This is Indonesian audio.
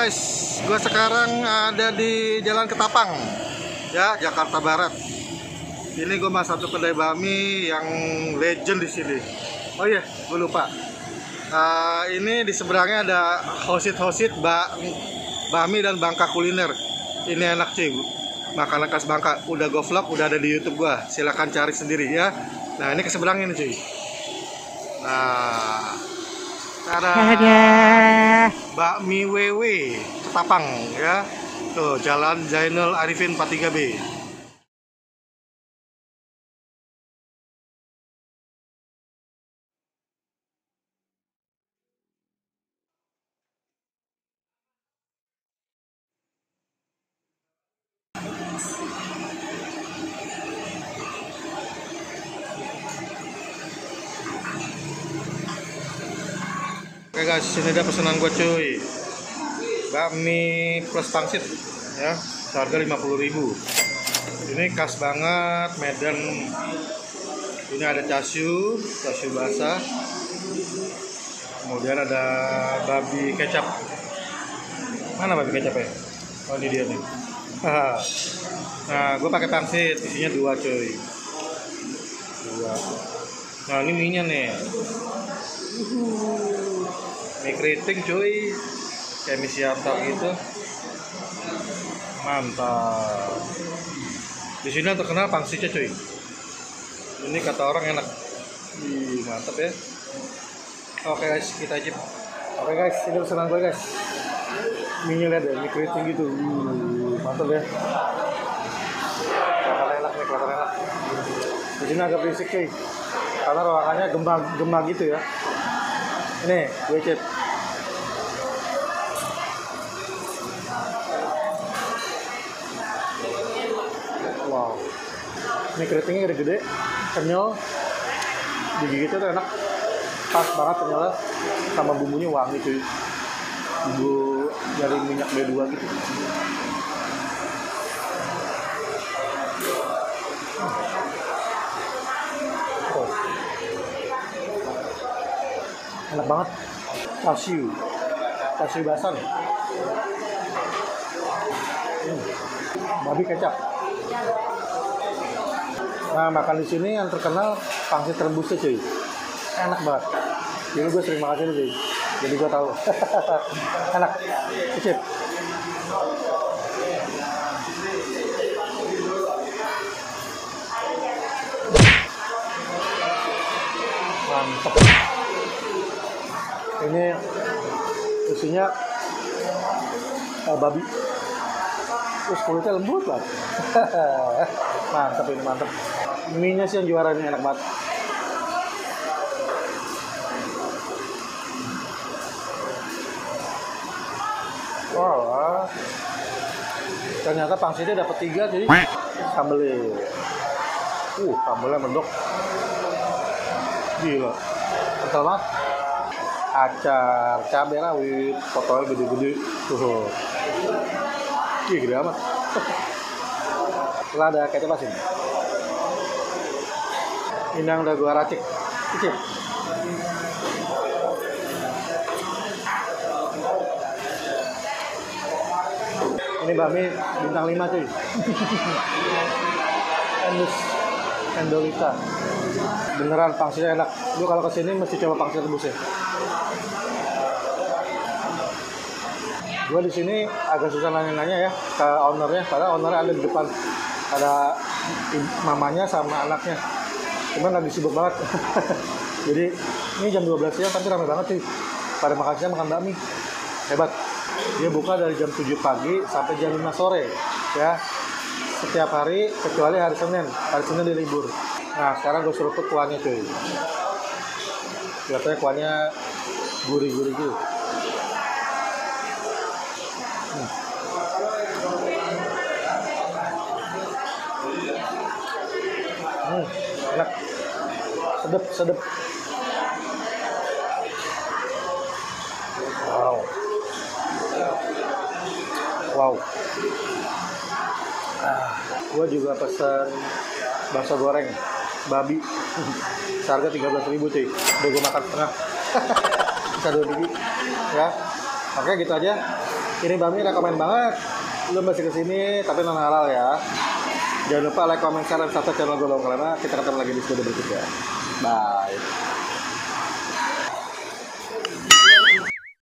guys, gue sekarang ada di Jalan Ketapang, ya, Jakarta Barat. Ini gue mas satu kedai bakmi yang legend di sini. Oh iya, gue lupa. Ini di seberangnya ada hosit bakmi dan Bangka Kuliner. Ini enak cuy, makanan khas Bangka. Udah gue vlog, udah ada di YouTube gue. Silahkan cari sendiri ya. Nah ini ke seberangnya nih cuy. Nah, ada bakmi WW Ketapang ya. Tuh, Jalan Zainul Arifin 43B. Oke guys, sini ada pesanan gue cuy. Bakmi plus pangsit ya, harga 50.000. Ini khas banget Medan. Ini ada cashew basah. Kemudian ada babi kecap. Mana babi kecap ya? Oh ini dia nih. Nah, gue pakai pangsit, isinya 2 cuy. 2. Nah ini mie-nya nih. Mie keriting cuy, kayak mie siantar gitu, mantap. Di sini yang terkenal pangsitnya cuy. Ini kata orang enak. Mantap ya. Oke guys, kita cip. Oke guys, ini pesanan gue guys. Mie-nya lihat ya, mie keriting gitu. Mantap ya. Kelihatan enak nih, kelihatan enak. Di sini agak berisik cuy, karena ruangannya gema gitu ya. Ini gue cip. Wow, ini keritingnya gede-gede, kenyal, digigitnya tuh enak, pas banget kenyalnya, sama bumbunya wangi cuy, bumbu dari minyak B2 gitu. Oh. Enak banget. Cashew basah nih. Babi kecap. Nah, makan di sini yang terkenal pangsit rebusnya cuy. Enak banget. Jadi gue sering makan ini cuy. Jadi gue tahu. Enak. Cicip. Mantap. Ini isinya babi. Terus kulitnya lembut banget. Mantap ini, mantap. Mie-nya sih yang juara ini, enak banget. Wow, ternyata pangsitnya dapat 3 jadi sambelnya. Sambelnya mendok. Gila, kental banget. Acar, cabai rawit, potolnya gede-gede. Gede amat. Setelah ada kecap asin. Ini yang udah gua racik. Cicip. Ini bakmi bintang 5 cuy. Endolita. Beneran pangsitnya enak. Lu kalau kesini mesti coba pangsit rebus ya. Gue di sini agak susah nanya-nanya ya ke ownernya, karena ownernya ada di depan, ada mamanya sama anaknya, cuman lagi sibuk banget. Jadi ini jam 12 siang tapi ramai banget sih, pada makan siang makan bakmi, hebat. Dia buka dari jam 7 pagi sampai jam 5 sore ya, setiap hari kecuali hari Senin dia libur. Nah sekarang gue seruput kuahnya cuy, kelihatannya kuahnya gurih-gurih gitu. Enak, sedep. Wow. Gua juga pesan bakso goreng babi. Seharga 13.000 cuy. Udah gue makan setengah. Bisa 2 biji. Ya. Oke gitu aja. Ini Bami rekomen banget. Lu masih kesini tapi non halal ya. Jangan lupa like, comment, share, dan subscribe channel gue Karena kita ketemu lagi di video berikutnya. Bye.